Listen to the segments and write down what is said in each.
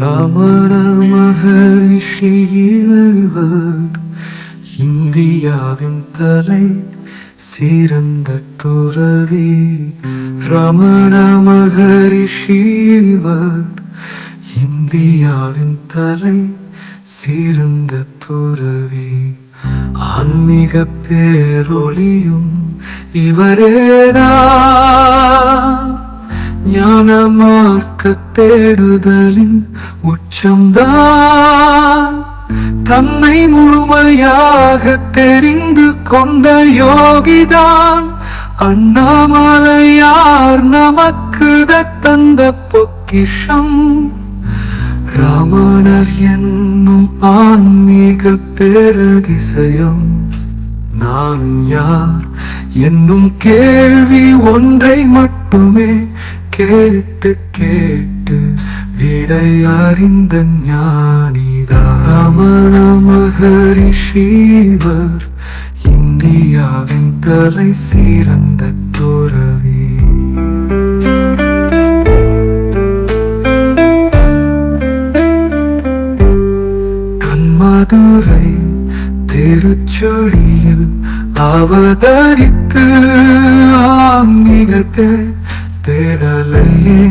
ரமண மகரிஷி இவர் இந்தியாவின் தலை சிறந்த துறவி. ரமண மகரிஷி இவர் இந்தியாவின் தலை சிறந்த துறவி. ஆன்மீக பேரொளியும் இவரேதான். ஞான மார்க்க தேடுதலின் உச்சம்தான். தன்னை முழுமையாக தெரிந்து கொண்ட யோகிதான் அண்ணாமலையார். நமக்கு தந்த பொக்கிஷம் ரமணர் என்னும் ஆன்மீக பேரதிசயம். நான் யார் என்னும் கேள்வி ஒன்றை மட்டுமே கேட்டு கேட்டு விடை அறிந்த ஞானிதான் ரமண மகரிஷி இவர் இந்தியாவின் தலை சிறந்த துறவி. மதுரை திருச்சொடியில் அவதரித்து ஆன்மீகத்தை தேடலையே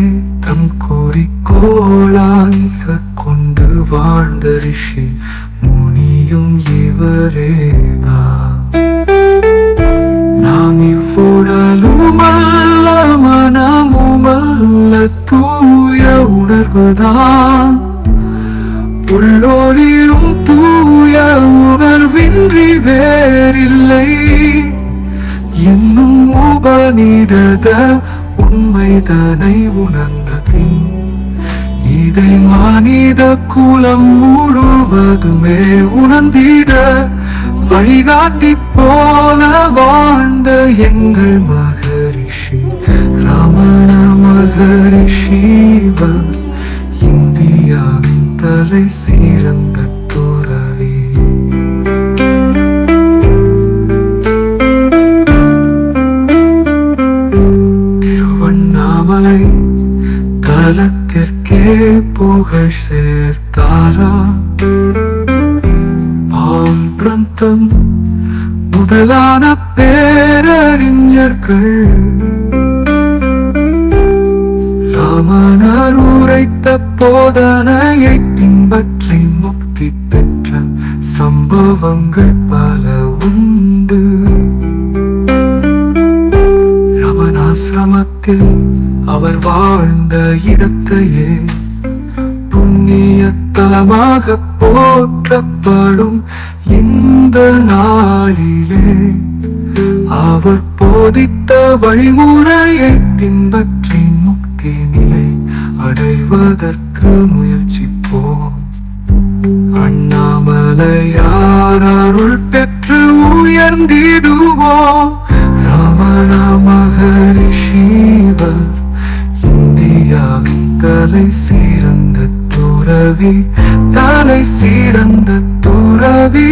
தம் குறிக்கோளாக கொண்டு வாழ்ந்த ரிஷி முனியும் இவரேதான். நாம் இவ்வுடலுமல்ல மனமுமல்ல தூய உணர்வுதான். உள்ளொளிரும் தூய உணர்வின்றி வேறில்லை என்னும் உபநிடத உண்மைதனை உணர்ந்த பின் இதை மனித குலம் முழுவதுமே உணர்ந்திட வழிகாட்டி போல வாழ்ந்த எங்கள் மகரிஷி ரமண மகரிஷி இவர் இந்தியாவின் தலை சிறந்த துறவி. திருவண்ணாமலை தலத்திற்கே புகழ் சேர்த்தாரா. பால் பிரந்தம் முதலான பேரறிஞர்கள் ரமணர் உரைத்த போதனையை பின்பற்றி முக்தி பெற்ற சம்பவங்கள் பல உண்டு. ரமணாசிரமத்தில் அவர் வாழ்ந்த இடத்தையே புண்ணிய தலமாக போற்றப்படும் இந்த நாளிலே அவர் போதித்த வழிமுறையை பின்பற்றி முக்தி நிலை அடைவதற்கு முயற்சிப்போம். அண்ணாமலையார் அருள் பெற்று உயர்ந்திடுவோம். ரமண மகரிஷி இவர் இந்தியாவின் தலை சிறந்த துறவி. தலை சிறந்த துறவி.